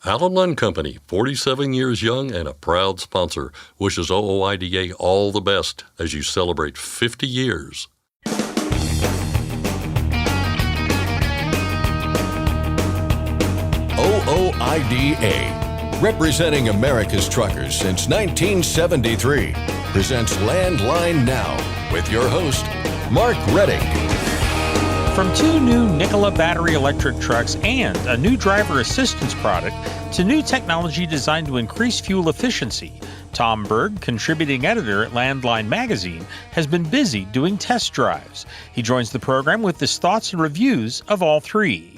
Allen Company, 47 years young and a proud sponsor, wishes OOIDA all the best as you celebrate 50 years. OOIDA, representing America's truckers since 1973, presents Landline Now with your host, Mark Reddick. From 2 new Nikola battery electric trucks and a new driver assistance product to new technology designed to increase fuel efficiency, Tom Berg, contributing editor at Landline Magazine, has been busy doing test drives. He joins the program with his thoughts and reviews of all 3.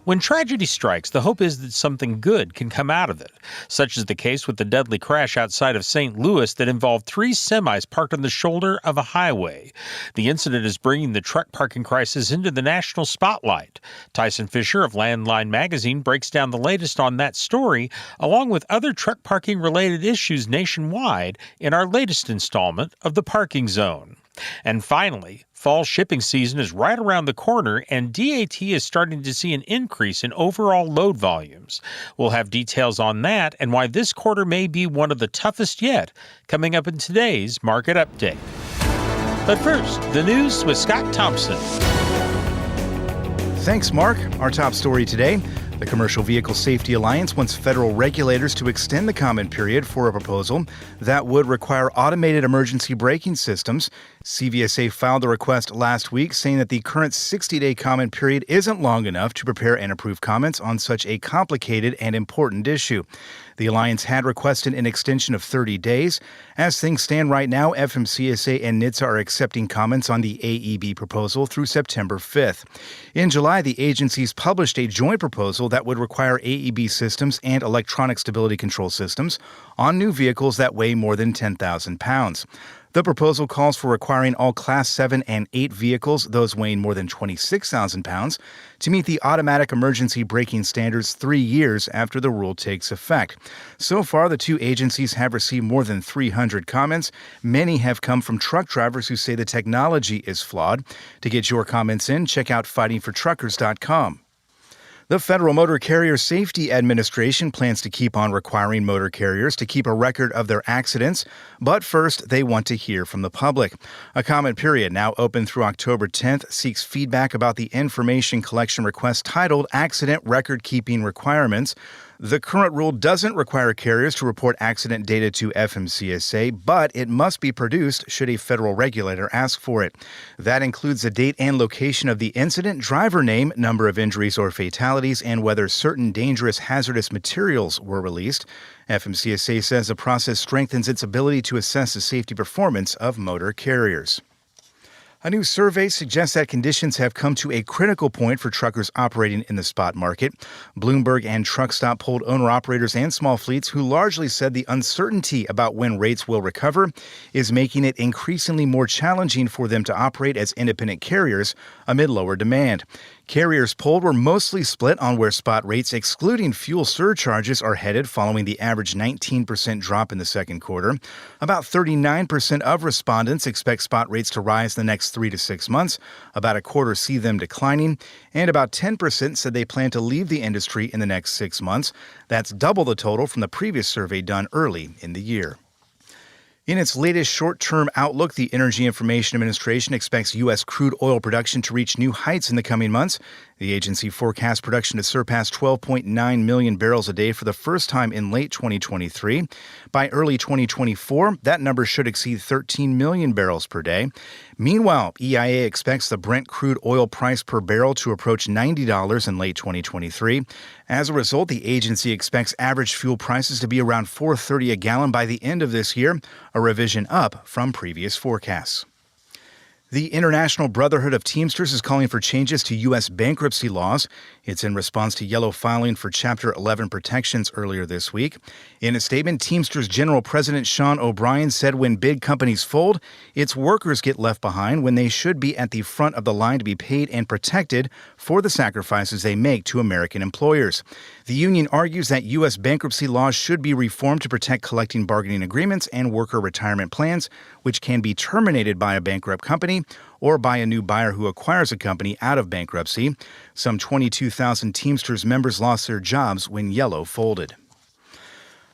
When tragedy strikes, the hope is that something good can come out of it, such is the case with the deadly crash outside of St. Louis that involved 3 semis parked on the shoulder of a highway. The incident is bringing the truck parking crisis into the national spotlight. Tyson Fisher of Landline Magazine breaks down the latest on that story, along with other truck parking-related issues nationwide in our latest installment of The Parking Zone. And finally, fall shipping season is right around the corner, and DAT is starting to see an increase in overall load volumes. We'll have details on that and why this quarter may be one of the toughest yet, coming up in today's Market Update. But first, the news with Scott Thompson. Thanks, Mark. Our top story today. The Commercial Vehicle Safety Alliance wants federal regulators to extend the comment period for a proposal that would require automated emergency braking systems. CVSA filed the request last week, saying that the current 60-day comment period isn't long enough to prepare and approve comments on such a complicated and important issue. The Alliance had requested an extension of 30 days. As things stand right now, FMCSA and NHTSA are accepting comments on the AEB proposal through September 5th. In July, the agencies published a joint proposal that would require AEB systems and electronic stability control systems on new vehicles that weigh more than 10,000 pounds. The proposal calls for requiring all Class 7 and 8 vehicles, those weighing more than 26,000 pounds, to meet the automatic emergency braking standards 3 years after the rule takes effect. So far, the 2 agencies have received more than 300 comments. Many have come from truck drivers who say the technology is flawed. To get your comments in, check out fightingfortruckers.com. The Federal Motor Carrier Safety Administration plans to keep on requiring motor carriers to keep a record of their accidents, but first they want to hear from the public. A comment period, now open through October 10th, seeks feedback about the information collection request titled Accident Record Keeping Requirements. The current rule doesn't require carriers to report accident data to FMCSA, but it must be produced should a federal regulator ask for it. That includes the date and location of the incident, driver name, number of injuries or fatalities, and whether certain dangerous hazardous materials were released. FMCSA says the process strengthens its ability to assess the safety performance of motor carriers. A new survey suggests that conditions have come to a critical point for truckers operating in the spot market. Bloomberg and Truckstop polled owner-operators and small fleets who largely said the uncertainty about when rates will recover is making it increasingly more challenging for them to operate as independent carriers amid lower demand. Carriers polled were mostly split on where spot rates, excluding fuel surcharges, are headed following the average 19% drop in the second quarter. About 39% of respondents expect spot rates to rise in the next 3 to 6 months. About a quarter see them declining, and about 10% said they plan to leave the industry in the next 6 months. That's double the total from the previous survey done early in the year. In its latest short-term outlook, the Energy Information Administration expects U.S. crude oil production to reach new heights in the coming months. The agency forecasts production to surpass 12.9 million barrels a day for the first time in late 2023. By early 2024, that number should exceed 13 million barrels per day. Meanwhile, EIA expects the Brent crude oil price per barrel to approach $90 in late 2023. As a result, the agency expects average fuel prices to be around $4.30 a gallon by the end of this year, a revision up from previous forecasts. The International Brotherhood of Teamsters is calling for changes to U.S. bankruptcy laws. It's in response to yellow filing for Chapter 11 protections earlier this week. In a statement, Teamsters General President Sean O'Brien said when big companies fold, its workers get left behind when they should be at the front of the line to be paid and protected for the sacrifices they make to American employers. The union argues that U.S. bankruptcy laws should be reformed to protect collective bargaining agreements and worker retirement plans, which can be terminated by a bankrupt company company or by a new buyer who acquires a company out of bankruptcy. Some 22,000 Teamsters members lost their jobs when Yellow folded.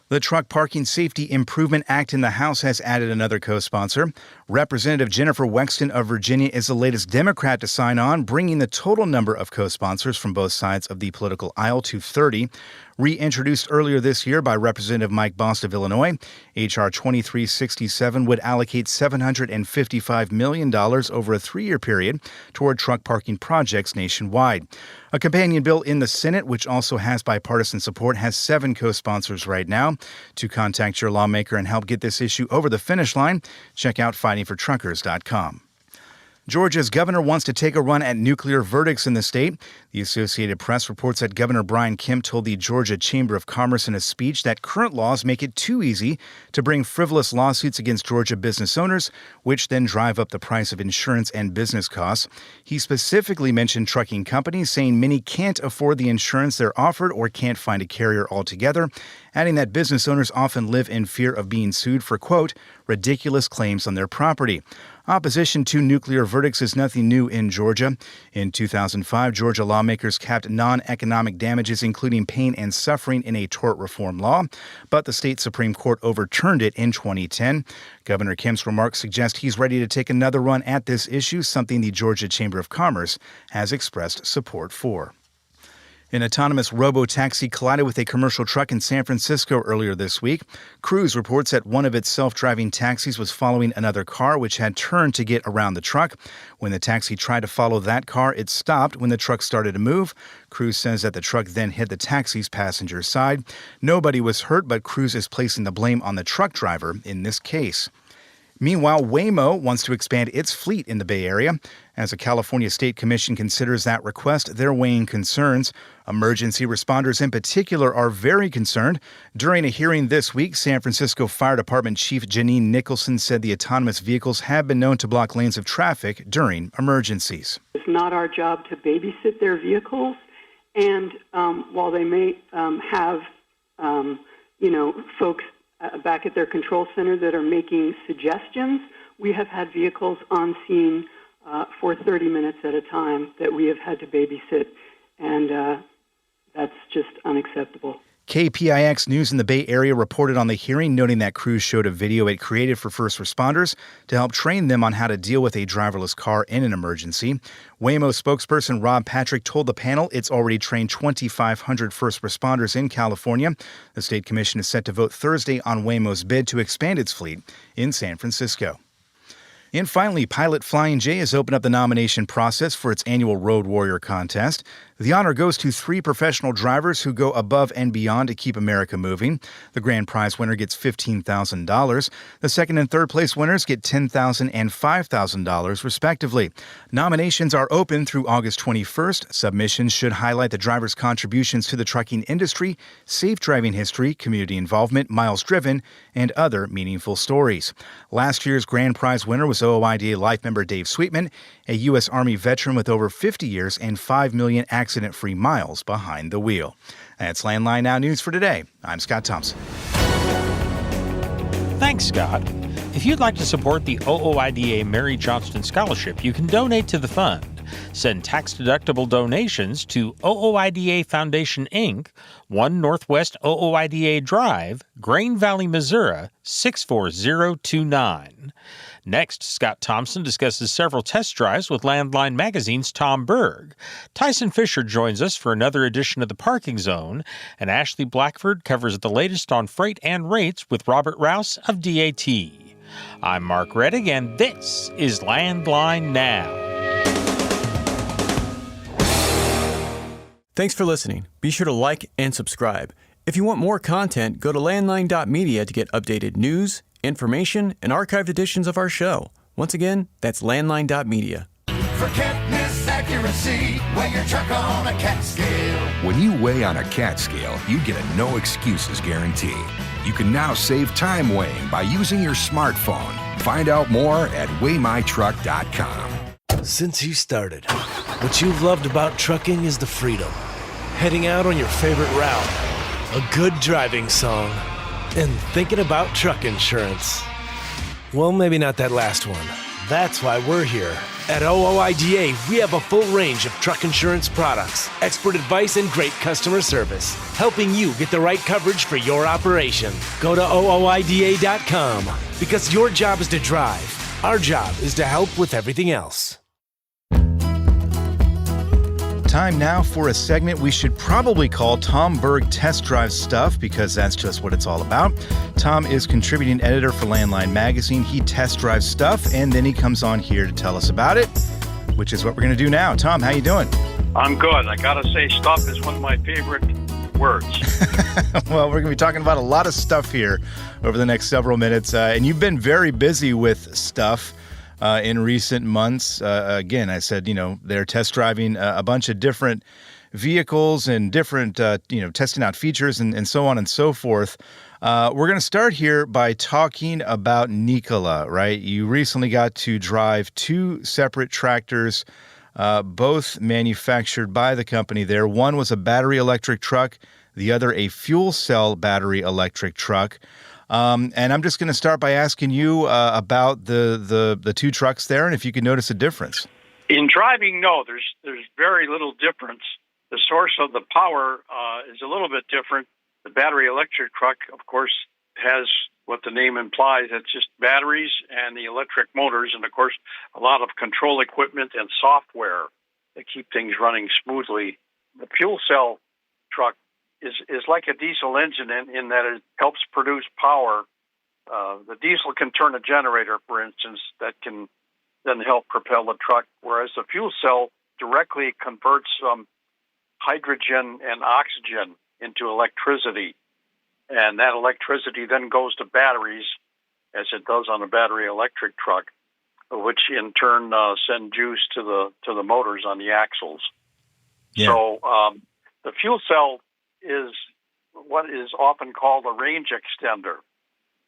The Truck Parking Safety Improvement Act in the House has added another co-sponsor. Representative Jennifer Wexton of Virginia is the latest Democrat to sign on, bringing the total number of co-sponsors from both sides of the political aisle to 30. Reintroduced earlier this year by Representative Mike Bost of Illinois, H.R. 2367 would allocate $755 million over a 3-year period toward truck parking projects nationwide. A companion bill in the Senate, which also has bipartisan support, has 7 co-sponsors right now. To contact your lawmaker and help get this issue over the finish line, check out fightingfortruckers.com. Georgia's governor wants to take a run at nuclear verdicts in the state. The Associated Press reports that Governor Brian Kemp told the Georgia Chamber of Commerce in a speech that current laws make it too easy to bring frivolous lawsuits against Georgia business owners, which then drive up the price of insurance and business costs. He specifically mentioned trucking companies, saying many can't afford the insurance they're offered or can't find a carrier altogether, adding that business owners often live in fear of being sued for, quote, ridiculous claims on their property. Opposition to nuclear verdicts is nothing new in Georgia. In 2005, Georgia lawmakers capped non-economic damages, including pain and suffering, in a tort reform law, but the state Supreme Court overturned it in 2010. Governor Kemp's remarks suggest he's ready to take another run at this issue, something the Georgia Chamber of Commerce has expressed support for. An autonomous robo-taxi collided with a commercial truck in San Francisco earlier this week. Cruise reports that one of its self-driving taxis was following another car, which had turned to get around the truck. When the taxi tried to follow that car, it stopped when the truck started to move. Cruise says that the truck then hit the taxi's passenger side. Nobody was hurt, but Cruise is placing the blame on the truck driver in this case. Meanwhile, Waymo wants to expand its fleet in the Bay Area. As a California State Commission considers that request, they're weighing concerns. Emergency responders in particular are very concerned. During a hearing this week, San Francisco Fire Department Chief Janine Nicholson said the autonomous vehicles have been known to block lanes of traffic during emergencies. It's not our job to babysit their vehicles, and while they may have, folks back at their control center that are making suggestions, we have had vehicles on scene for 30 minutes at a time that we have had to babysit, and that's just unacceptable. KPIX News in the Bay Area reported on the hearing, noting that Cruise showed a video it created for first responders to help train them on how to deal with a driverless car in an emergency. Waymo spokesperson Rob Patrick told the panel it's already trained 2,500 first responders in California. The State Commission is set to vote Thursday on Waymo's bid to expand its fleet in San Francisco. And finally, Pilot Flying J has opened up the nomination process for its annual Road Warrior contest. The honor goes to 3 professional drivers who go above and beyond to keep America moving. The grand prize winner gets $15,000. The second and third place winners get $10,000 and $5,000, respectively. Nominations are open through August 21st. Submissions should highlight the driver's contributions to the trucking industry, safe driving history, community involvement, miles driven, and other meaningful stories. Last year's grand prize winner was OOIDA Life member Dave Sweetman, a U.S. Army veteran with over 50 years and 5 million accident-free miles behind the wheel. That's Landline Now News for today. I'm Scott Thompson. Thanks, Scott. If you'd like to support the OOIDA Mary Johnston Scholarship, you can donate to the fund. Send tax-deductible donations to OOIDA Foundation, Inc., 1 Northwest OOIDA Drive, Grain Valley, Missouri, 64029. Next, Scott Thompson discusses several test drives with Landline Magazine's Tom Berg. Tyson Fisher joins us for another edition of The Parking Zone, and Ashley Blackford covers the latest on freight and rates with Robert Rouse of DAT. I'm Mark Reddick, and this is Landline Now. Thanks for listening. Be sure to like and subscribe. If you want more content, go to landline.media to get updated news, information, and archived editions of our show. Once again, that's landline.media. Forgetness, accuracy, weigh your truck on a cat scale. When you weigh on a cat scale, you get a no excuses guarantee. You can now save time weighing by using your smartphone. Find out more at weightmytruck.com. Since you started, what you've loved about trucking is the freedom. Heading out on your favorite route, a good driving song, and thinking about truck insurance. Well, maybe not that last one, That's why we're here. At OOIDA, we have a full range of truck insurance products, expert advice, and great customer service, helping you get the right coverage for your operation. Go to OOIDA.com because your job is to drive. Our job is to help with everything else. Time now for a segment we should probably call Tom Berg Test Drive Stuff, because that's just what it's all about. Tom is contributing editor for Landline Magazine. He test drives stuff, and then he comes on here to tell us about it, which is what we're going to do now. Tom, how you doing? I'm good. I got to say, stuff is one of my favorite words. Well, we're going to be talking about a lot of stuff here over the next several minutes, and you've been very busy with stuff. In recent months. Again, I said, they're test driving a bunch of different vehicles and different, testing out features and so on and so forth. We're going to start here by talking about Nikola, right? You recently got to drive two separate tractors, both manufactured by the company there. One was a battery electric truck, the other a fuel cell battery electric truck. And I'm just going to start by asking you about the two trucks there, and if you can notice a difference. In driving, no, there's very little difference. The source of the power is a little bit different. The battery electric truck, of course, has what the name implies. It's just batteries and the electric motors, and of course, a lot of control equipment and software that keep things running smoothly. The fuel cell truck is like a diesel engine in that it helps produce power. The diesel can turn a generator, for instance, that can then help propel the truck, whereas the fuel cell directly converts hydrogen and oxygen into electricity. And that electricity then goes to batteries, as it does on a battery electric truck, which in turn send juice to the motors on the axles. Yeah. So the fuel cell is what is often called a range extender.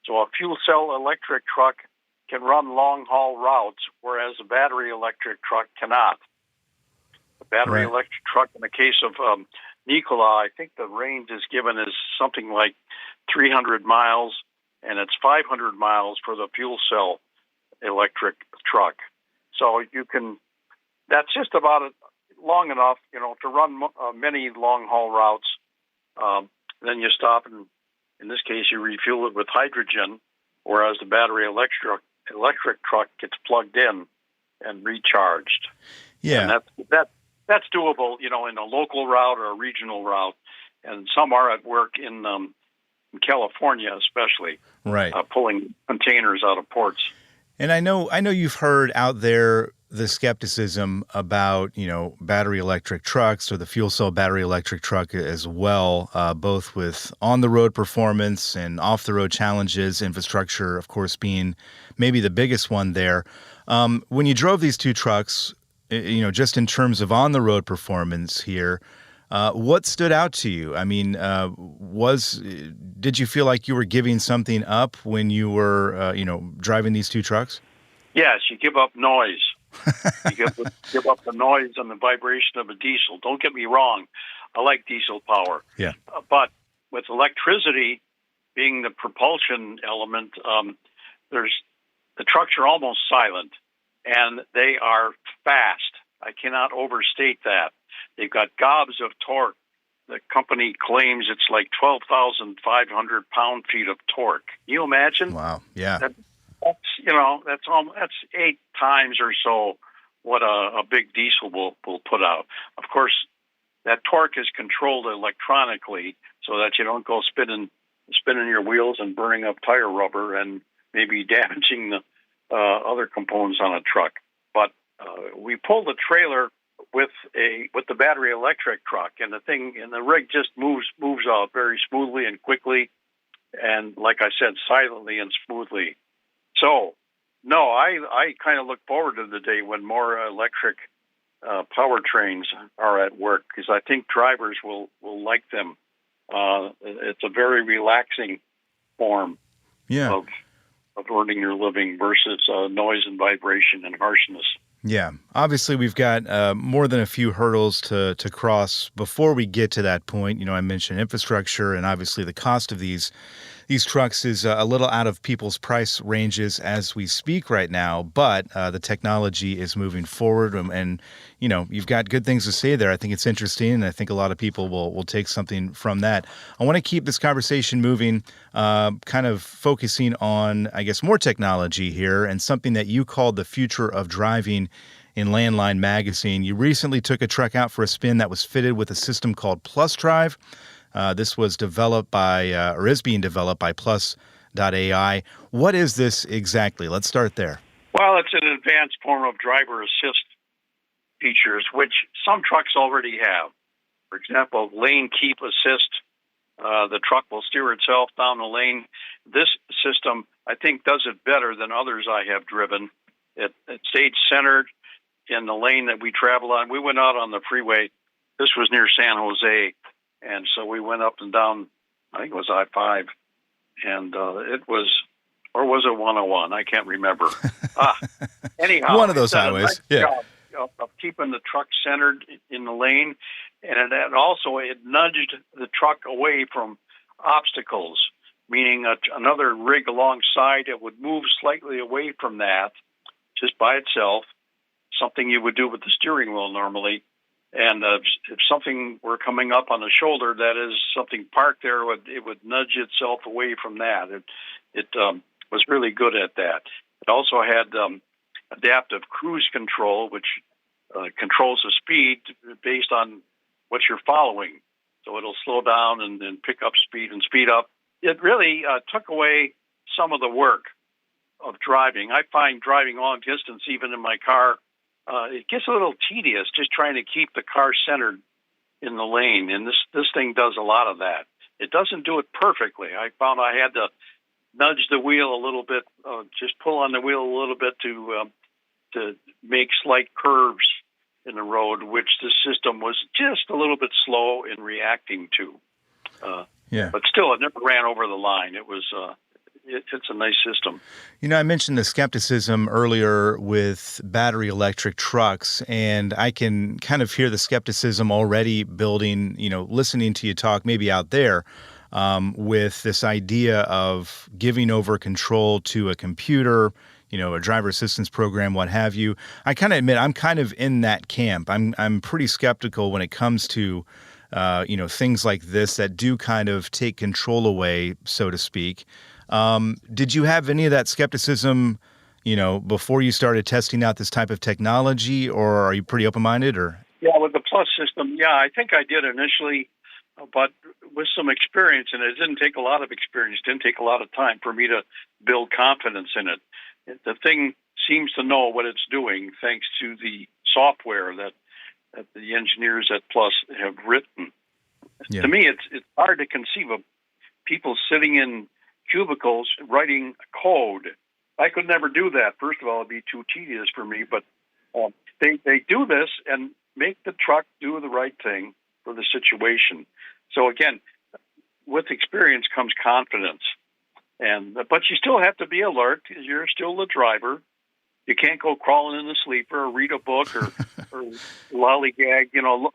So a fuel cell electric truck can run long-haul routes, whereas a battery electric truck cannot. The battery electric truck, in the case of Nikola, I think the range is given as something like 300 miles, and it's 500 miles for the fuel cell electric truck. So that's just about long enough, to run many long-haul routes. Then you stop, and in this case, you refuel it with hydrogen, whereas the battery electric truck gets plugged in and recharged. Yeah, and that's doable, in a local route or a regional route, and some are at work in California, especially, right, pulling containers out of ports. And I know you've heard out there the skepticism about, battery electric trucks or the fuel cell battery electric truck as well, both with on-the-road performance and off-the-road challenges, infrastructure, of course, being maybe the biggest one there. When you drove these two trucks, just in terms of on-the-road performance here, what stood out to you? I mean, did you feel like you were giving something up when you were, driving these two trucks? Yes, you give up noise. You give up the noise and the vibration of a diesel. Don't get me wrong. I like diesel power. Yeah. But with electricity being the propulsion element, the trucks are almost silent, and they are fast. I cannot overstate that. They've got gobs of torque. The company claims it's like 12,500 pound-feet of torque. Can you imagine? Wow. Yeah. That's 8 times or so what a big diesel will put out. Of course, that torque is controlled electronically so that you don't go spinning your wheels and burning up tire rubber and maybe damaging the other components on a truck. But we pulled the trailer with the battery electric truck, and the rig just moves out very smoothly and quickly, and like I said, silently and smoothly. So, no, I kind of look forward to the day when more electric powertrains are at work, because I think drivers will like them. It's a very relaxing form of earning your living versus noise and vibration and harshness. Yeah, obviously we've got more than a few hurdles to cross before we get to that point. I mentioned infrastructure and obviously the cost of these these trucks is a little out of people's price ranges as we speak right now, but the technology is moving forward, and you've got good things to say there. I think it's interesting, and I think a lot of people will take something from that. I want to keep this conversation moving, kind of focusing on, I guess, more technology here, and something that you called the future of driving in Landline magazine. You recently took a truck out for a spin that was fitted with a system called Plus Drive. This was developed by, or is being developed by Plus.ai. What is this exactly? Let's start there. Well, it's an advanced form of driver assist features, which some trucks already have. For example, lane keep assist. The truck will steer itself down the lane. This system, I think, does it better than others I have driven. It stayed centered in the lane that we travel on. We went out on the freeway. This was near San Jose. And so we went up and down, I think it was I-5, and it was, or was it 101? I can't remember. Anyhow. One of those highways, yeah. Of keeping the truck centered in the lane, and it nudged the truck away from obstacles, meaning another rig alongside it would move slightly away from that just by itself, something you would do with the steering wheel normally. And if something were coming up on the shoulder, that is something parked there, it would nudge itself away from that. It was really good at that. It also had adaptive cruise control, which controls the speed based on what you're following. So it'll slow down and then pick up speed and speed up. It really took away some of the work of driving. I find driving long distance, even in my car, it gets a little tedious just trying to keep the car centered in the lane, and this thing does a lot of that. It doesn't do it perfectly. I found I had to nudge the wheel a little bit, just pull on the wheel a little bit to make slight curves in the road, which the system was just a little bit slow in reacting to. But still, it never ran over the line. It was it's a nice system. I mentioned the skepticism earlier with battery electric trucks, and I can kind of hear the skepticism already building, listening to you talk maybe out there with this idea of giving over control to a computer, a driver assistance program, what have you. I kind of admit I'm kind of in that camp. I'm pretty skeptical when it comes to things like this that do kind of take control away, so to speak. Did you have any of that skepticism, before you started testing out this type of technology, or are you pretty open-minded? Or yeah, with the Plus system, I think I did initially, but with some experience, and it didn't take a lot of experience, didn't take a lot of time for me to build confidence in it. The thing seems to know what it's doing thanks to the software that the engineers at Plus have written. Yeah. To me, it's hard to conceive of people sitting in cubicles writing code. I could never do that. First of all, it'd be too tedious for me, but they do this and make the truck do the right thing for the situation. So again, with experience comes confidence. But you still have to be alert because you're still the driver. You can't go crawling in the sleeper or read a book or lollygag,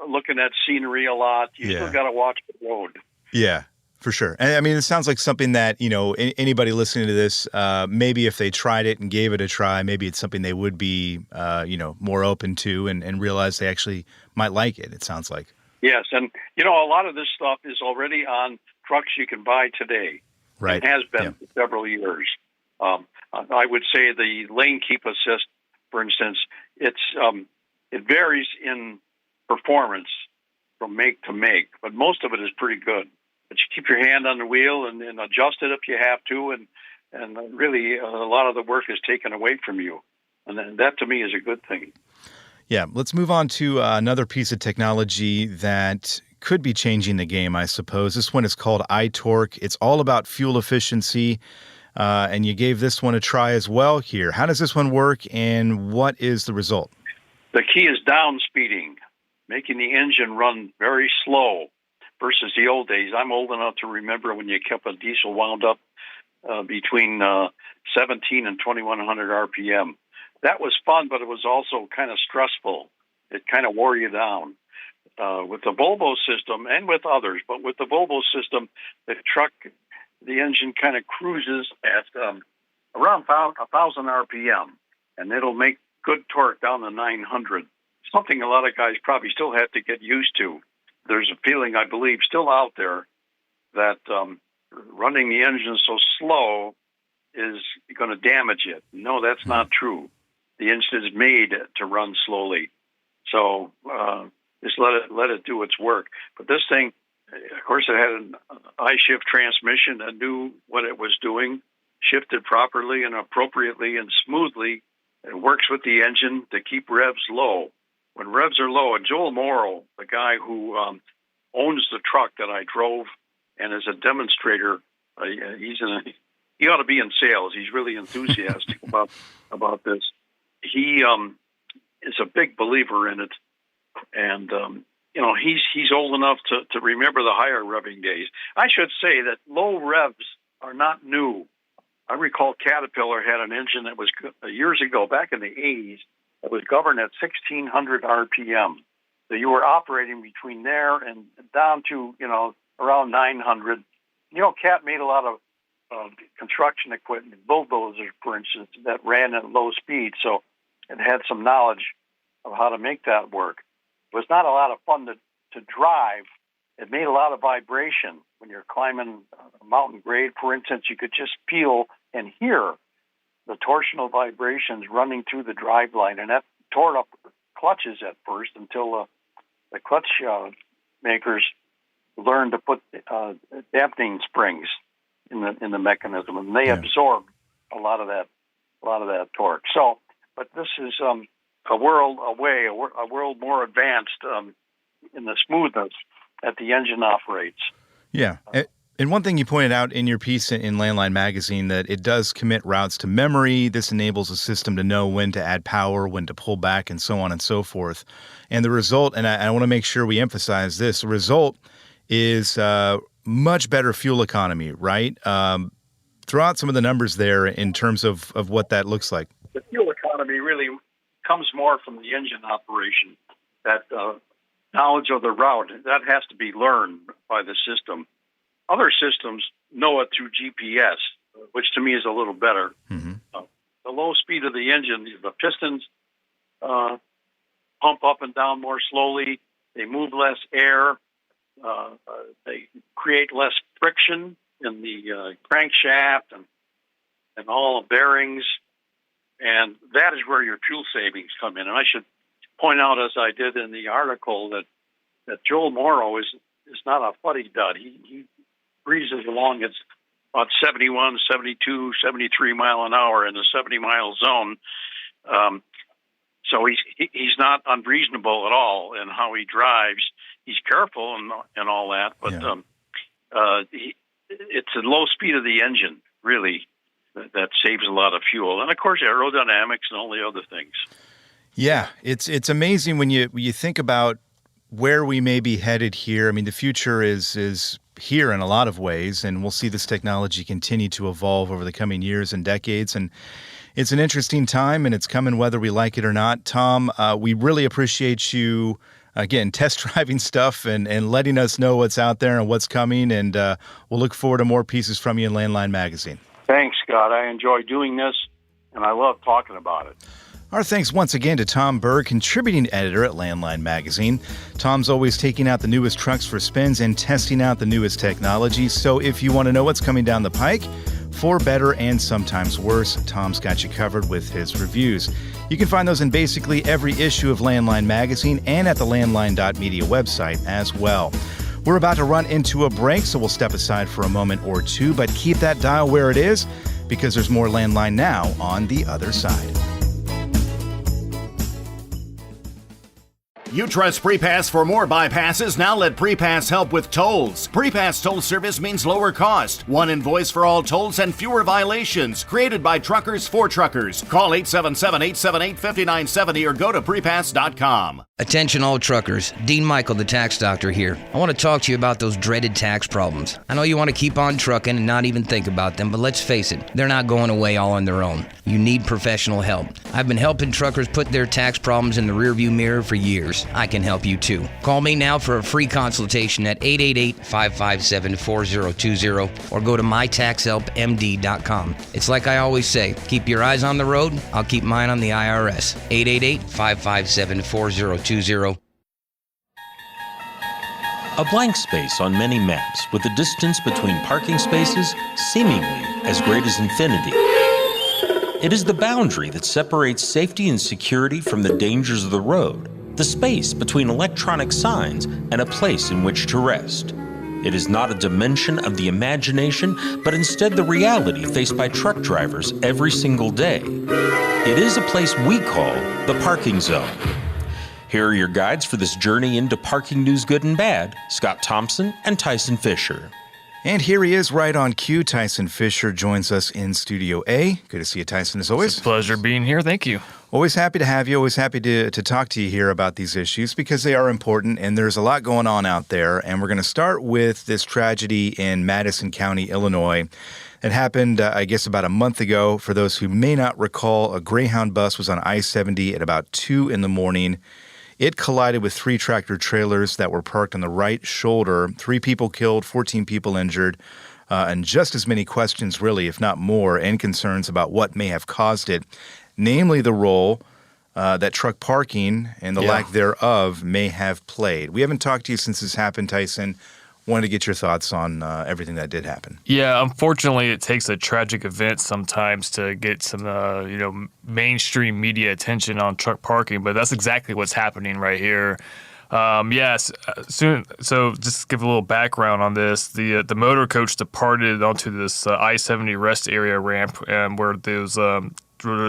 looking at scenery a lot. You still got to watch the road. Yeah, for sure. And I mean, it sounds like something that, anybody listening to this, maybe if they tried it and gave it a try, maybe it's something they would be, more open to and realize they actually might like it, it sounds like. Yes. And, a lot of this stuff is already on trucks you can buy today. Right. It has been for several years. I would say the lane keep assist, for instance, it varies in performance from make to make, but most of it is pretty good. But you keep your hand on the wheel and adjust it if you have to, and really a lot of the work is taken away from you. And that to me is a good thing. Yeah, let's move on to another piece of technology that could be changing the game, I suppose. This one is called iTorque. It's all about fuel efficiency, and you gave this one a try as well here. How does this one work, and what is the result? The key is down speeding, making the engine run very slow versus the old days. I'm old enough to remember when you kept a diesel wound up between 17 and 2100 RPM. That was fun, but it was also kind of stressful. It kind of wore you down. With the Volvo system and with others, but with the Volvo system, the truck the engine kind of cruises at around 1,000 RPM, and it'll make good torque down to 900. Something a lot of guys probably still have to get used to. There's a feeling, I believe, still out there that running the engine so slow is going to damage it. No, that's not true. The engine is made to run slowly. So just let it do its work. But this thing, of course, it had an I-shift transmission that knew what it was doing, shifted properly and appropriately and smoothly. It works with the engine to keep revs low. When revs are low, and Joel Morrow, the guy who owns the truck that I drove and is a demonstrator, he ought to be in sales. He's really enthusiastic about this. He is a big believer in it, and he's old enough to remember the higher revving days. I should say that low revs are not new. I recall Caterpillar had an engine that was years ago, back in the 80s, that was governed at 1,600 RPM. So you were operating between there and down to around 900. Cat made a lot of construction equipment, bulldozers, for instance, that ran at low speed, so it had some knowledge of how to make that work. It was not a lot of fun to drive. It made a lot of vibration. When you're climbing a mountain grade, for instance, you could just feel and hear the torsional vibrations running through the driveline, and that tore up clutches at first until the clutch makers learned to put dampening springs in the mechanism, and they absorb a lot of that torque. So, but this is a world more advanced in the smoothness that the engine operates. Yeah. And one thing you pointed out in your piece in Landline Magazine, that it does commit routes to memory. This enables the system to know when to add power, when to pull back, and so on and so forth. And the result, and I want to make sure we emphasize this, the result is much better fuel economy, right? Throw out some of the numbers there in terms of what that looks like. The fuel economy really comes more from the engine operation. That knowledge of the route, that has to be learned by the system. Other systems know it through GPS, which to me is a little better. Mm-hmm. The low speed of the engine, the pistons pump up and down more slowly. They move less air. They create less friction in the crankshaft and all the bearings. And that is where your fuel savings come in. And I should point out, as I did in the article, that Joel Morrow is not a fuddy-dud. He breezes along at about 71, 72, 73 mile an hour in the 70-mile zone. So he's not unreasonable at all in how he drives. He's careful and all that, but it's the low speed of the engine, really, that saves a lot of fuel. And, of course, aerodynamics and all the other things. Yeah, it's amazing when you think about where we may be headed here. I mean, the future is here in a lot of ways, and we'll see this technology continue to evolve over the coming years and decades. And it's an interesting time, and it's coming whether we like it or not. Tom, we really appreciate you, again, test driving stuff and letting us know what's out there and what's coming. And we'll look forward to more pieces from you in Landline Magazine. Thanks, Scott. I enjoy doing this, and I love talking about it. Our thanks once again to Tom Berg, contributing editor at Landline Magazine. Tom's always taking out the newest trucks for spins and testing out the newest technology. So if you want to know what's coming down the pike, for better and sometimes worse, Tom's got you covered with his reviews. You can find those in basically every issue of Landline Magazine and at the landline.media website as well. We're about to run into a break, so we'll step aside for a moment or two, but keep that dial where it is, because there's more Landline now on the other side. You trust PrePass for more bypasses? Now let PrePass help with tolls. PrePass toll service means lower cost, one invoice for all tolls, and fewer violations. Created by truckers for truckers. Call 877-878-5970 or go to prepass.com. Attention all truckers, Dean Michael, the tax doctor here. I want to talk to you about those dreaded tax problems. I know you want to keep on trucking and not even think about them, but let's face it, they're not going away all on their own. You need professional help. I've been helping truckers put their tax problems in the rearview mirror for years. course, I can help you too. Call me now for a free consultation at 888-557-4020 or go to mytaxhelpmd.com. It's like I always say, keep your eyes on the road, I'll keep mine on the IRS. 888-557-4020. A blank space on many maps with the distance between parking spaces seemingly as great as infinity. It is the boundary that separates safety and security from the dangers of the road, the space between electronic signs and a place in which to rest. It is not a dimension of the imagination, but instead the reality faced by truck drivers every single day. It is a place we call the parking zone. Here are your guides for this journey into parking news, good and bad, Scott Thompson and Tyson Fisher. And here he is right on cue. Tyson Fisher joins us in Studio A. Good to see you, Tyson, as always. It's a pleasure being here. Thank you. Always happy to have you. Always happy to talk to you here about these issues because they are important and there's a lot going on out there. And we're going to start with this tragedy in Madison County, Illinois. It happened, I guess, about a month ago. For those who may not recall, a Greyhound bus was on I-70 at about 2 in the morning. It collided with 3 tractor trailers that were parked on the right shoulder. 3 people killed, 14 people injured, and just as many questions, really, if not more, and concerns about what may have caused it, namely the role that truck parking and the lack thereof may have played. We haven't talked to you since this happened, Tyson. Wanted to get your thoughts on everything that did happen. Yeah, unfortunately, it takes a tragic event sometimes to get some, mainstream media attention on truck parking, but that's exactly what's happening right here. So just to give a little background on this, the motor coach departed onto this I-70 rest area ramp where those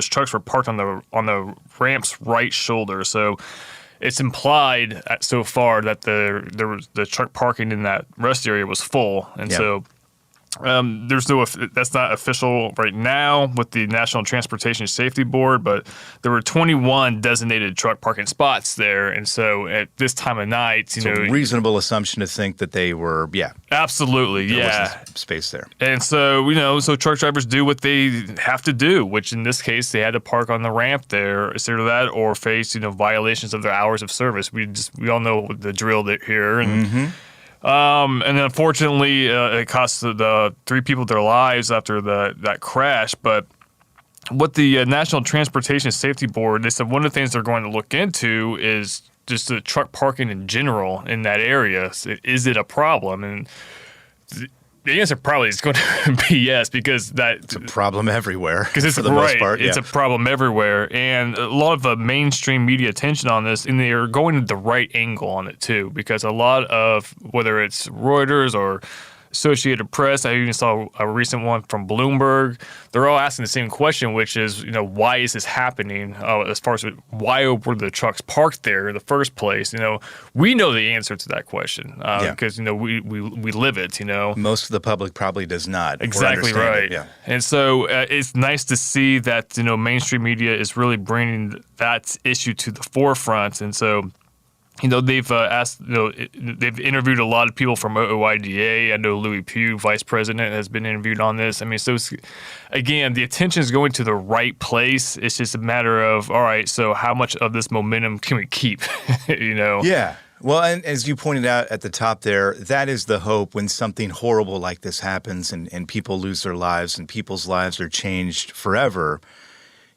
trucks were parked on the ramp's right shoulder. So it's implied so far that the truck parking in that rest area was full, and so that's not official right now with the National Transportation Safety Board, but there were 21 designated truck parking spots there, and so at this time of night, it's a reasonable assumption to think that they were, absolutely, there wasn't space there, and so so truck drivers do what they have to do, which in this case they had to park on the ramp there, instead of that, or face violations of their hours of service. We all know the drill here, and. And unfortunately, it cost the 3 people their lives after that crash. But what the National Transportation Safety Board, they said one of the things they're going to look into is just the truck parking in general in that area. Is it a problem? And the answer probably is going to be yes, because it's a problem everywhere. Because it's for the most part, it's a problem everywhere, and a lot of the mainstream media attention on this, and they are going to the right angle on it too. Because a lot of whether it's Reuters or Associated Press, I even saw a recent one from Bloomberg. They're all asking the same question, which is, why is this happening? As far as why were the trucks parked there in the first place? We know the answer to that question because we live it. Most of the public probably does not. Exactly right. And so it's nice to see that mainstream media is really bringing that issue to the forefront, and so. They've they've interviewed a lot of people from OOIDA. I know Louis Pugh, vice president, has been interviewed on this. So again, the attention is going to the right place. It's just a matter of, all right, so how much of this momentum can we keep? Yeah. Well, and as you pointed out at the top there, that is the hope when something horrible like this happens and people lose their lives and people's lives are changed forever.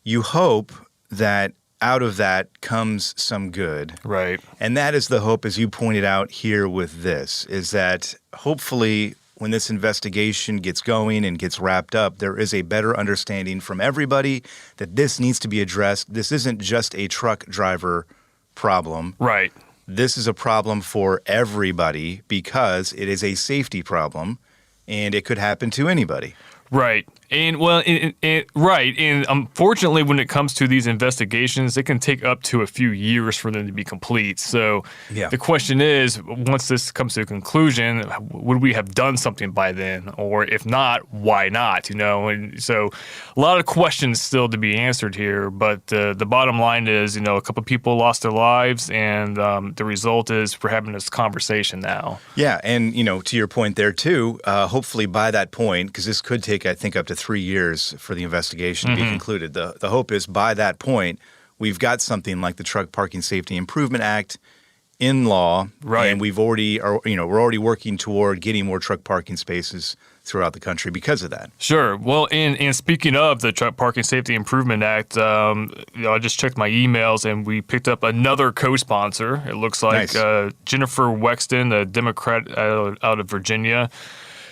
You hope that out of that comes some good. Right. And that is the hope, as you pointed out here with this, is that hopefully when this investigation gets going and gets wrapped up, there is a better understanding from everybody that this needs to be addressed. This isn't just a truck driver problem. Right. This is a problem for everybody because it is a safety problem and it could happen to anybody. Right. And and unfortunately, when it comes to these investigations, it can take up to a few years for them to be complete. So the question is, once this comes to a conclusion, would we have done something by then? Or if not, why not? And so a lot of questions still to be answered here. But the bottom line is, a couple of people lost their lives, and the result is we're having this conversation now. Yeah, and to your point there too, hopefully by that point, because this could take, I think, up to 3 years for the investigation to be concluded. The hope is by that point, we've got something like the Truck Parking Safety Improvement Act in law, right? And we're already working toward getting more truck parking spaces throughout the country because of that. Sure. Well, and speaking of the Truck Parking Safety Improvement Act, I just checked my emails and we picked up another co-sponsor. It looks like Nice. Jennifer Wexton, a Democrat out of Virginia,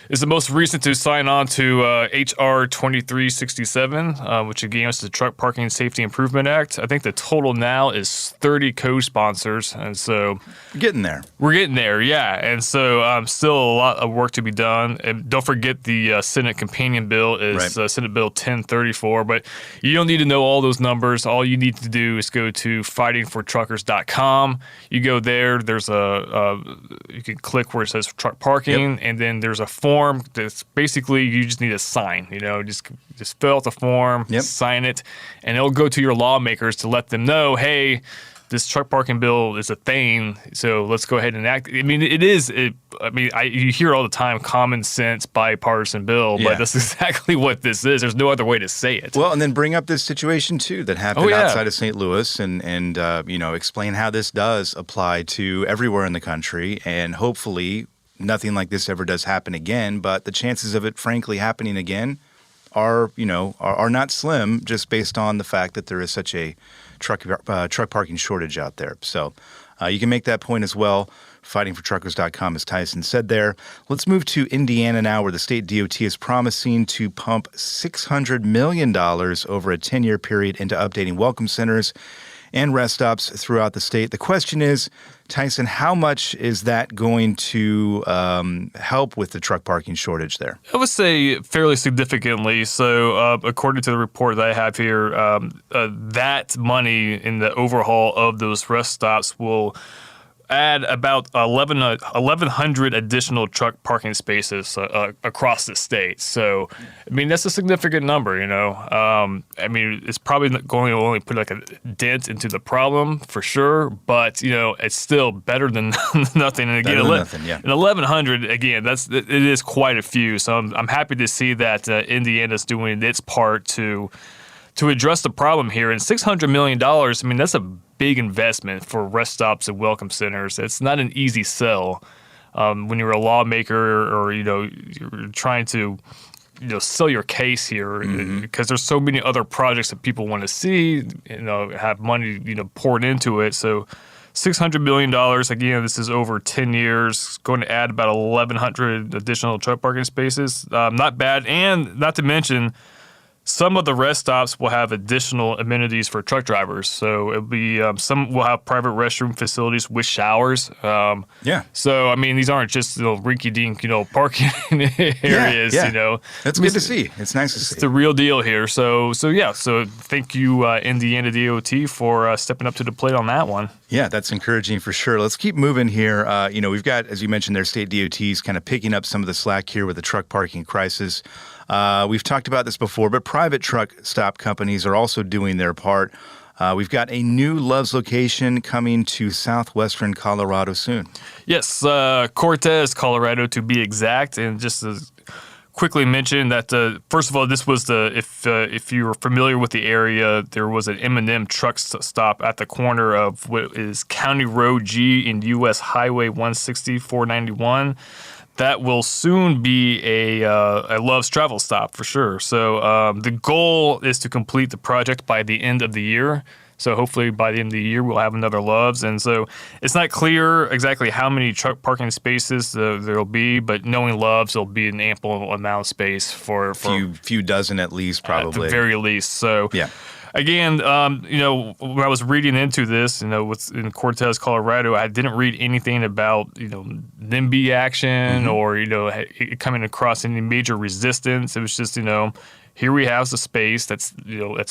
is the most recent to sign on to H.R. 2367, which again is the Truck Parking Safety Improvement Act. I think the total now is 30 co-sponsors, and so getting there. We're getting there, yeah. And so still a lot of work to be done. And don't forget the Senate companion bill is Senate Bill 1034, but you don't need to know all those numbers. All you need to do is go to fightingfortruckers.com. You go there, there's you can click where it says truck parking, and then there's a form that's basically you just need to sign. Just fill out the form, sign it, and it'll go to your lawmakers to let them know, hey, this truck parking bill is a thing, so let's go ahead and act. I mean, it is. You hear all the time, common sense, bipartisan bill, but that's exactly what this is. There's no other way to say it. Well, and then bring up this situation too that happened outside of St. Louis, and explain how this does apply to everywhere in the country, and hopefully nothing like this ever does happen again. But the chances of it, frankly, happening again are not slim, just based on the fact that there is such a truck parking shortage out there. So you can make that point as well. Fightingfortruckers.com, as Tyson said there. Let's move to Indiana now, where the state DOT is promising to pump $600 million over a 10-year period into updating welcome centers and rest stops throughout the state. The question is, Tyson, how much is that going to help with the truck parking shortage there? I would say fairly significantly. So according to the report that I have here, that money in the overhaul of those rest stops will add about 1,100 additional truck parking spaces across the state. So, I mean, that's a significant number, it's probably not going to only put like a dent into the problem for sure, but, it's still better than nothing. And again, 1,100, again, it is quite a few. So I'm happy to see that Indiana's doing its part to address the problem here. And $600 million, I mean, that's a big investment for rest stops and welcome centers. It's not an easy sell when you're a lawmaker or, you're trying to, sell your case here because there's so many other projects that people want to see, have money, poured into it. So $600 million, again, this is over 10 years, going to add about 1,100 additional truck parking spaces. Not bad. And not to mention, some of the rest stops will have additional amenities for truck drivers. So it'll be some will have private restroom facilities with showers. So I mean, these aren't just rinky-dink, parking areas. That's good to see. It's nice to see. It's the real deal here. So thank you, Indiana DOT, for stepping up to the plate on that one. Yeah, that's encouraging for sure. Let's keep moving here. We've got, as you mentioned, their state DOTs kind of picking up some of the slack here with the truck parking crisis. We've talked about this before, but private truck stop companies are also doing their part. We've got a new Love's location coming to southwestern Colorado soon. Yes, Cortez, Colorado, to be exact. And just to quickly mention that, first of all, this was if you're familiar with the area, there was an M&M truck stop at the corner of what is County Road G and U.S. Highway 160, 491. That will soon be a Love's travel stop for sure. So the goal is to complete the project by the end of the year. So hopefully by the end of the year, we'll have another Love's. And so it's not clear exactly how many truck parking spaces there will be, but knowing Love's, there'll be an ample amount of space for a few dozen at least, probably. At the very least. So yeah. Again, when I was reading into this, what's in Cortez, Colorado, I didn't read anything about, NIMBY action or, coming across any major resistance. It was just, here we have the space that's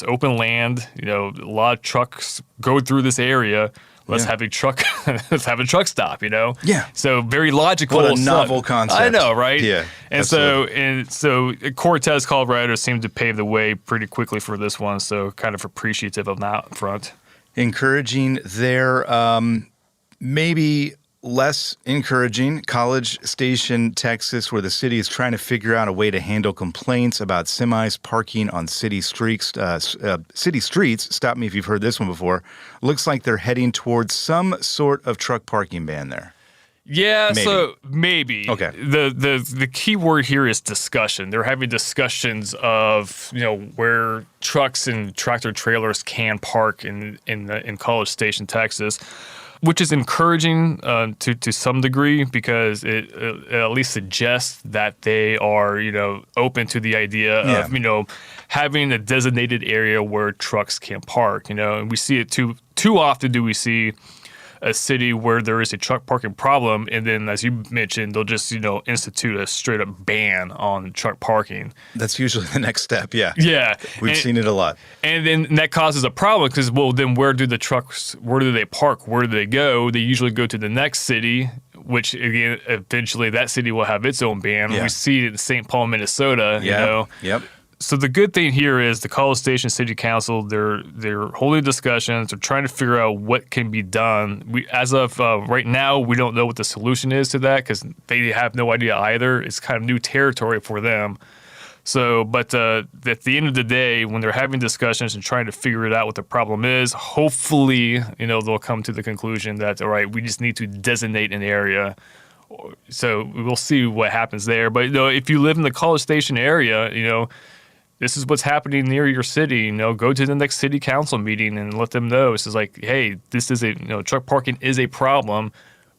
open land. A lot of trucks go through this area. Let's have a truck. Let's have a truck stop. Yeah. So very logical. What a novel concept. I know, right? Yeah. And so Cortez, Colorado, seemed to pave the way pretty quickly for this one. So kind of appreciative of that front. Encouraging there. Maybe less encouraging. College Station, Texas, where the city is trying to figure out a way to handle complaints about semis parking on city streets. Stop me if you've heard this one before. Looks like they're heading towards some sort of truck parking ban there. Yeah, Maybe. so maybe. Okay. The key word here is discussion. They're having discussions of, where trucks and tractor trailers can park in College Station, Texas, which is encouraging to some degree because it at least suggests that they are, open to the idea of, having a designated area where trucks can park, and we see it too often do we see a city where there is a truck parking problem, and then, as you mentioned, they'll just, institute a straight-up ban on truck parking. That's usually the next step, yeah. Yeah. We've seen it a lot. And then that causes a problem because, then where do they park? Where do they go? They usually go to the next city, which, again, eventually that city will have its own ban. Yeah. We see it in St. Paul, Minnesota, Yep. So the good thing here is the College Station City Council, they're holding discussions. They're trying to figure out what can be done. As of right now, we don't know what the solution is to that because they have no idea either. It's kind of new territory for them. So, but at the end of the day, when they're having discussions and trying to figure it out what the problem is, hopefully, they'll come to the conclusion that, all right, we just need to designate an area. So we'll see what happens there. But, if you live in the College Station area, this is what's happening near your city. Go to the next city council meeting and let them know. It's just like, hey, this is truck parking is a problem.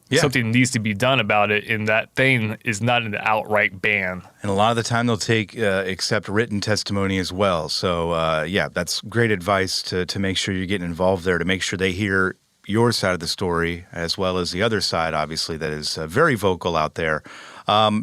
Yeah. Something needs to be done about it, and that thing is not an outright ban. And a lot of the time they'll accept written testimony as well. So, that's great advice to make sure you're getting involved there, to make sure they hear your side of the story as well as the other side, obviously, that is very vocal out there.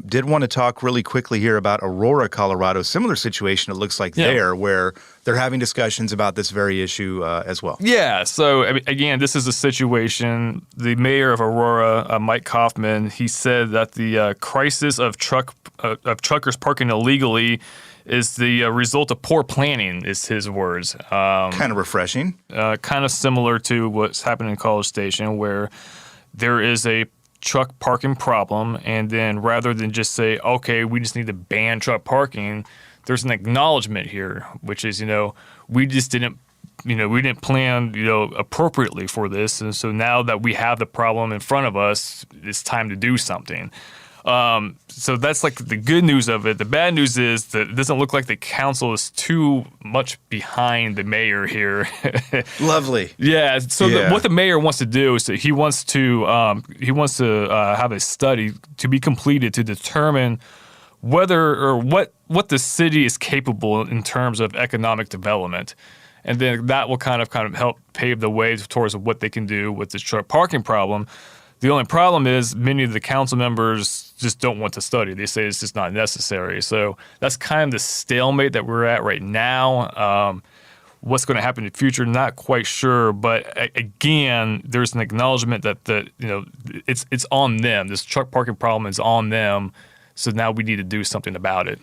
Did want to talk really quickly here about Aurora, Colorado. Similar situation, it looks like there, where they're having discussions about this very issue as well. Yeah. So, again, this is a situation. The mayor of Aurora, Mike Kaufman, he said that the crisis of truckers parking illegally is the result of poor planning, is his words. Kind of refreshing. Kind of similar to what's happening in College Station, where there is a truck parking problem, and then rather than just say, okay, we just need to ban truck parking, there's an acknowledgement here, which is, we just didn't, we didn't plan, appropriately for this, and so now that we have the problem in front of us, it's time to do something. So that's like the good news of it. The bad news is that it doesn't look like the council is too much behind the mayor here. Lovely. Yeah. So what the mayor wants to do is that he wants to have a study to be completed to determine whether or what the city is capable in terms of economic development. And then that will kind of help pave the way towards what they can do with this truck parking problem. The only problem is many of the council members just don't want to study. They say it's just not necessary. So that's kind of the stalemate that we're at right now. What's going to happen in the future, not quite sure. But again, there's an acknowledgement that it's on them. This truck parking problem is on them. So now we need to do something about it.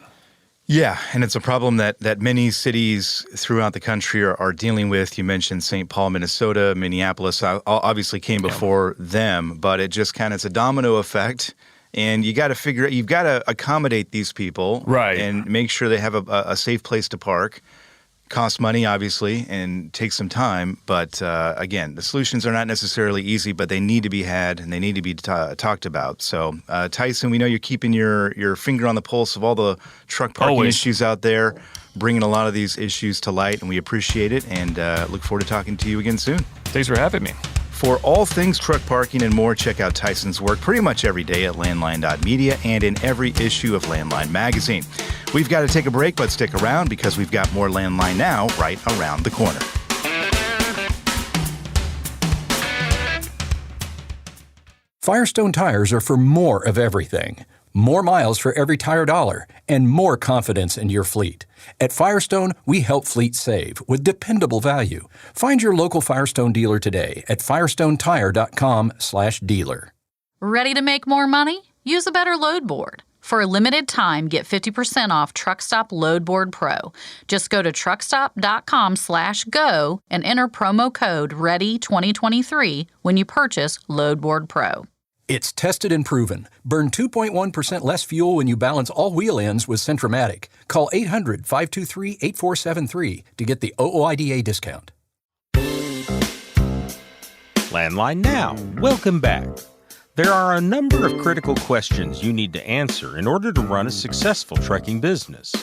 Yeah, and it's a problem that many cities throughout the country are dealing with. You mentioned St. Paul, Minnesota, Minneapolis obviously came before them, but it just it's a domino effect, and you've got to accommodate these people, right, and make sure they have a safe place to park. Costs money, obviously, and takes some time. But again, the solutions are not necessarily easy, but they need to be had and they need to be talked about. So, Tyson, we know you're keeping your finger on the pulse of all the truck parking issues out there, bringing a lot of these issues to light, and we appreciate it and look forward to talking to you again soon. Thanks for having me. For all things truck parking and more, check out Tyson's work pretty much every day at landline.media and in every issue of Landline magazine. We've got to take a break, but stick around because we've got more Landline Now right around the corner. Firestone tires are for more of everything. More miles for every tire dollar, and more confidence in your fleet. At Firestone, we help fleets save with dependable value. Find your local Firestone dealer today at firestonetire.com/dealer. Ready to make more money? Use a better load board. For a limited time, get 50% off Truckstop Load Board Pro. Just go to truckstop.com/go and enter promo code READY2023 when you purchase Load Board Pro. It's tested and proven. Burn 2.1% less fuel when you balance all wheel ends with Centromatic. Call 800-523-8473 to get the OOIDA discount. Landline Now. Welcome back. There are a number of critical questions you need to answer in order to run a successful trucking business.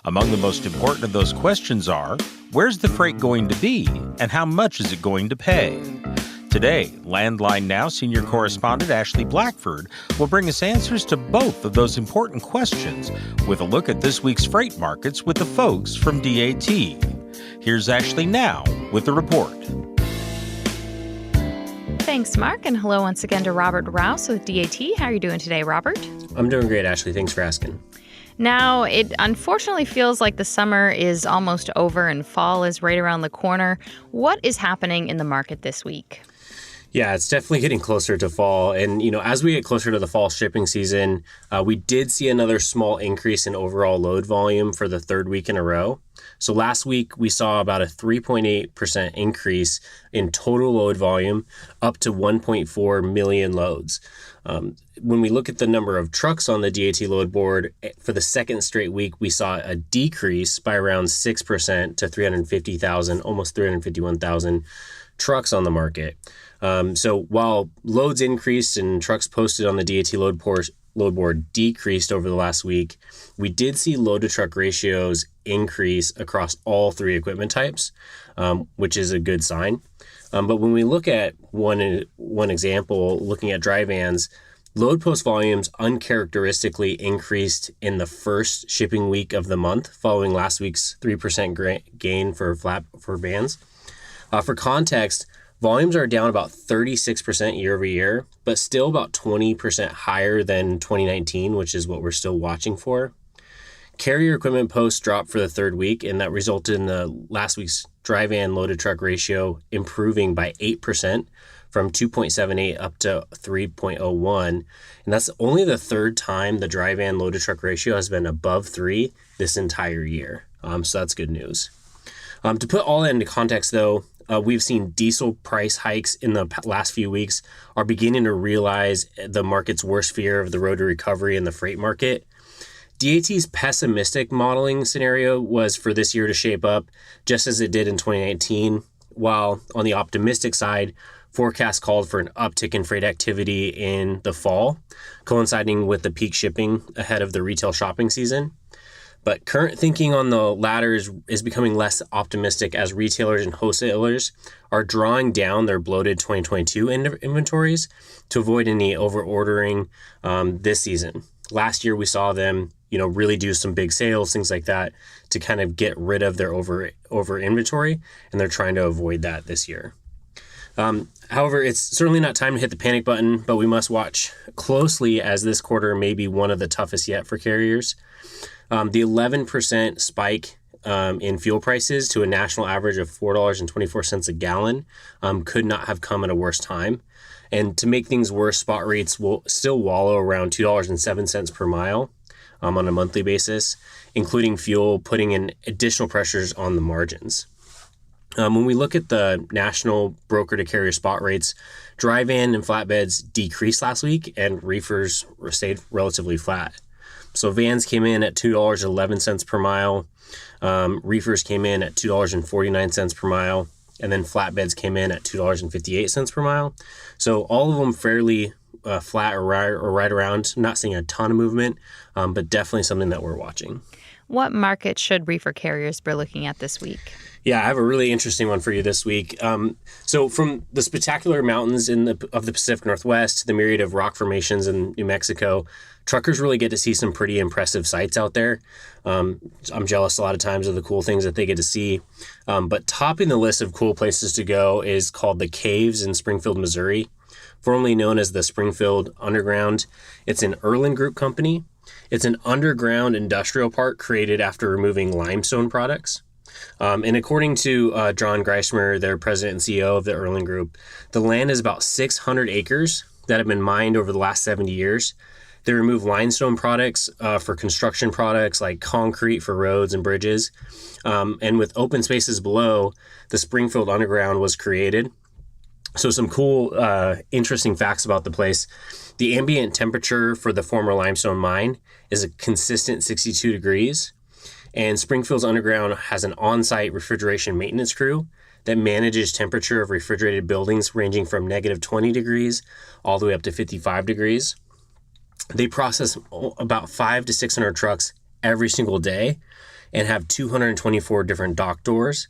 Among the most important of those questions are, where's the freight going to be and how much is it going to pay? Today, Landline Now senior correspondent Ashley Blackford will bring us answers to both of those important questions with a look at this week's freight markets with the folks from DAT. Here's Ashley now with the report. Thanks, Mark, and hello once again to Robert Rouse with DAT. How are you doing today, Robert? I'm doing great, Ashley. Thanks for asking. Now, it unfortunately feels like the summer is almost over and fall is right around the corner. What is happening in the market this week? Yeah, it's definitely getting closer to fall. And, as we get closer to the fall shipping season, we did see another small increase in overall load volume for the third week in a row. So last week, we saw about a 3.8% increase in total load volume, up to 1.4 million loads. When we look at the number of trucks on the DAT load board, for the second straight week, we saw a decrease by around 6% to 350,000, almost 351,000 trucks on the market. So while loads increased and trucks posted on the DAT load board decreased over the last week, we did see load-to-truck ratios increase across all three equipment types, which is a good sign. But when we look at one example, looking at dry vans, load post volumes uncharacteristically increased in the first shipping week of the month, following last week's 3% gain for vans. For context, volumes are down about 36% year over year, but still about 20% higher than 2019, which is what we're still watching for. Carrier equipment posts dropped for the third week, and that resulted in the last week's dry van loaded truck ratio improving by 8% from 2.78 up to 3.01. And that's only the third time the dry van loaded truck ratio has been above 3 this entire year. So that's good news. To put all that into context, though, we've seen diesel price hikes in the last few weeks are beginning to realize the market's worst fear of the road to recovery in the freight market. DAT's pessimistic modeling scenario was for this year to shape up just as it did in 2019, while on the optimistic side, forecasts called for an uptick in freight activity in the fall, coinciding with the peak shipping ahead of the retail shopping season. But current thinking on the latter is becoming less optimistic as retailers and wholesalers are drawing down their bloated 2022 inventories to avoid any over-ordering this season. Last year, we saw them, really do some big sales, things like that, to kind of get rid of their over inventory, and they're trying to avoid that this year. However, it's certainly not time to hit the panic button, but we must watch closely as this quarter may be one of the toughest yet for carriers. The 11% spike in fuel prices to a national average of $4.24 a gallon could not have come at a worse time. And to make things worse, spot rates will still wallow around $2.07 per mile on a monthly basis, including fuel putting in additional pressures on the margins. When we look at the national broker to carrier spot rates, dry van and flatbeds decreased last week and reefers stayed relatively flat. So vans came in at $2.11 per mile, reefers came in at $2.49 per mile, and then flatbeds came in at $2.58 per mile. So all of them fairly flat or right around. Not seeing a ton of movement, but definitely something that we're watching. What market should reefer carriers be looking at this week? Yeah, I have a really interesting one for you this week. So from the spectacular mountains of the Pacific Northwest to the myriad of rock formations in New Mexico, truckers really get to see some pretty impressive sights out there. I'm jealous a lot of times of the cool things that they get to see. But topping the list of cool places to go is called the Caves in Springfield, Missouri, formerly known as the Springfield Underground. It's an Erlen Group company. It's an underground industrial park created after removing limestone products. And according to John Geismer, their president and CEO of the Erlen Group, the land is about 600 acres that have been mined over the last 70 years. They remove limestone products for construction products like concrete for roads and bridges. And with open spaces below, the Springfield Underground was created. So some cool, interesting facts about the place. The ambient temperature for the former limestone mine is a consistent 62 degrees, and Springfield's underground has an on-site refrigeration maintenance crew that manages temperature of refrigerated buildings ranging from negative 20 degrees all the way up to 55 degrees. They process about 500 to 600 trucks every single day and have 224 different dock doors.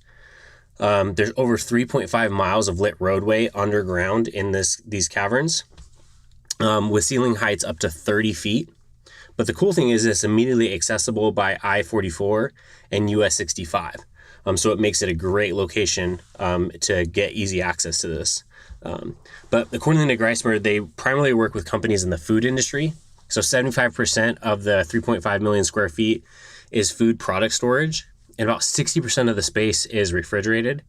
There's over 3.5 miles of lit roadway underground in these caverns, with ceiling heights up to 30 feet. But the cool thing is it's immediately accessible by I-44 and US 65. So it makes it a great location to get easy access to this. But according to Geismer, they primarily work with companies in the food industry. So 75% of the 3.5 million square feet is food product storage, and about 60% of the space is refrigerated.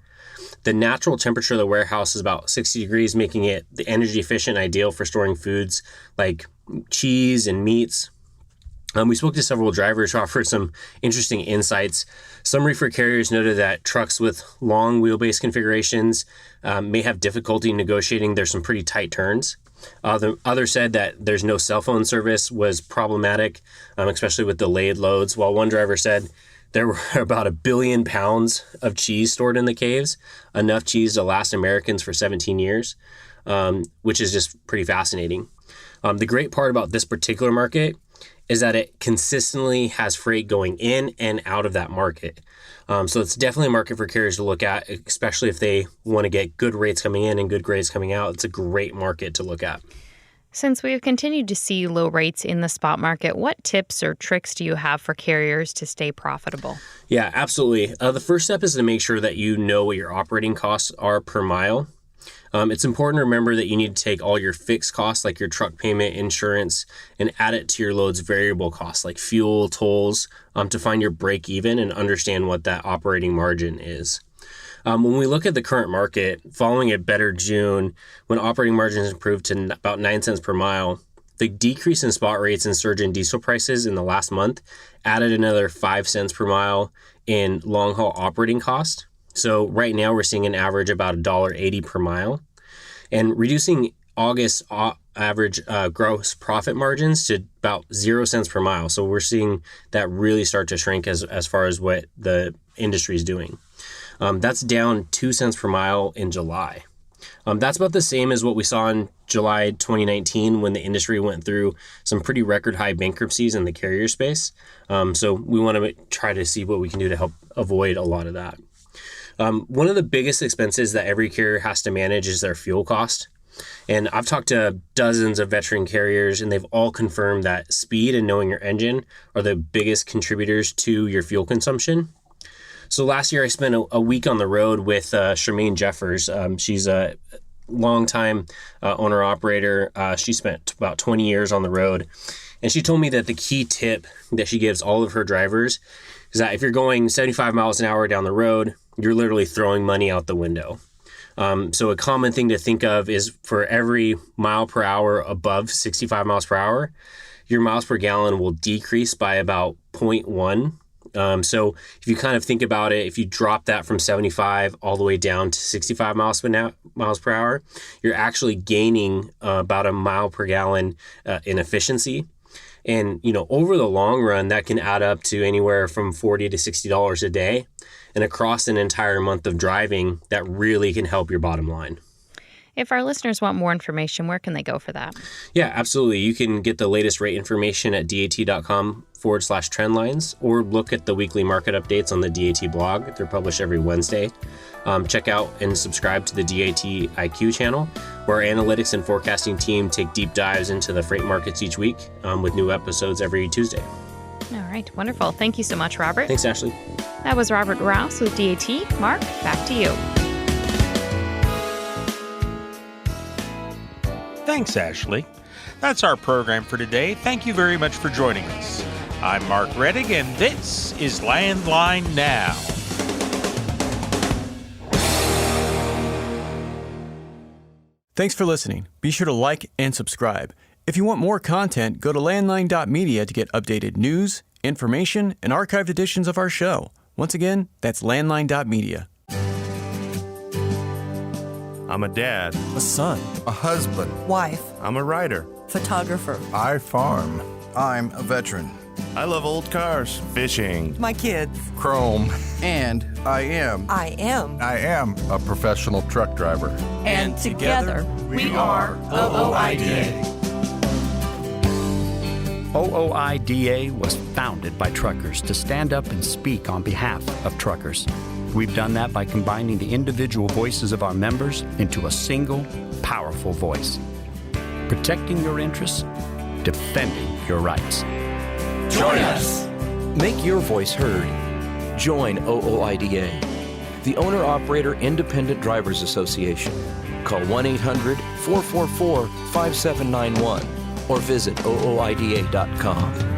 The natural temperature of the warehouse is about 60 degrees, making it the energy efficient and ideal for storing foods like cheese and meats. We spoke to several drivers who offered some interesting insights. Some reefer carriers noted that trucks with long wheelbase configurations may have difficulty negotiating. There's some pretty tight turns. Others said that there's no cell phone service was problematic, especially with delayed loads, while one driver said there were about 1 billion pounds of cheese stored in the caves, enough cheese to last Americans for 17 years, which is just pretty fascinating. The great part about this particular market is that it consistently has freight going in and out of that market. So it's definitely a market for carriers to look at, especially if they want to get good rates coming in and good rates coming out. It's a great market to look at. Since we've continued to see low rates in the spot market, what tips or tricks do you have for carriers to stay profitable? Yeah, absolutely. The first step is to make sure that you know what your operating costs are per mile. It's important to remember that you need to take all your fixed costs, like your truck payment, insurance, and add it to your load's variable costs, like fuel, tolls, to find your break even and understand what that operating margin is. When we look at the current market, following a better June, when operating margins improved to about 9 cents per mile, the decrease in spot rates and surge in diesel prices in the last month added another 5 cents per mile in long-haul operating cost. So right now we're seeing an average about $1.80 per mile, and reducing August average gross profit margins to about 0 cents per mile. So we're seeing that really start to shrink as far as what the industry is doing. That's down 2 cents per mile in July. That's about the same as what we saw in July 2019 when the industry went through some pretty record high bankruptcies in the carrier space. So we want to try to see what we can do to help avoid a lot of that. One of the biggest expenses that every carrier has to manage is their fuel cost. And I've talked to dozens of veteran carriers, and they've all confirmed that speed and knowing your engine are the biggest contributors to your fuel consumption. So last year I spent a week on the road with Charmaine Jeffers. She's a longtime owner-operator. She spent about 20 years on the road. And she told me that the key tip that she gives all of her drivers is that if you're going 75 miles an hour down the road, you're literally throwing money out the window. So a common thing to think of is for every mile per hour above 65 miles per hour, your miles per gallon will decrease by about 0.1. So if you kind of think about it, if you drop that from 75 all the way down to 65 miles per hour, you're actually gaining about a mile per gallon in efficiency. And, over the long run, that can add up to anywhere from $40 to $60 a day. And across an entire month of driving, that really can help your bottom line. If our listeners want more information, where can they go for that? Yeah, absolutely. You can get the latest rate information at dat.com/trendlines, or look at the weekly market updates on the DAT blog. They're published every Wednesday. Check out and subscribe to the DAT IQ channel, where our analytics and forecasting team take deep dives into the freight markets each week with new episodes every Tuesday. All right. Wonderful. Thank you so much, Robert. Thanks, Ashley. That was Robert Rouse with DAT. Mark, back to you. Thanks, Ashley. That's our program for today. Thank you very much for joining us. I'm Mark Reddig, and this is Landline Now. Thanks for listening. Be sure to like and subscribe. If you want more content, go to landline.media to get updated news, information, and archived editions of our show. Once again, that's landline.media. I'm a dad, a son, a husband, wife. I'm a writer. photographer. I farm. I'm a veteran. I love old cars, fishing, My kids. chrome. And I am a professional truck driver. And together, we are OOIDA. OOIDA was founded by truckers to stand up and speak on behalf of truckers. We've done that by combining the individual voices of our members into a single, powerful voice. Protecting your interests, defending your rights. Join us! Make your voice heard. Join OOIDA, the Owner-Operator Independent Drivers Association. Call 1-800-444-5791 or visit ooida.com.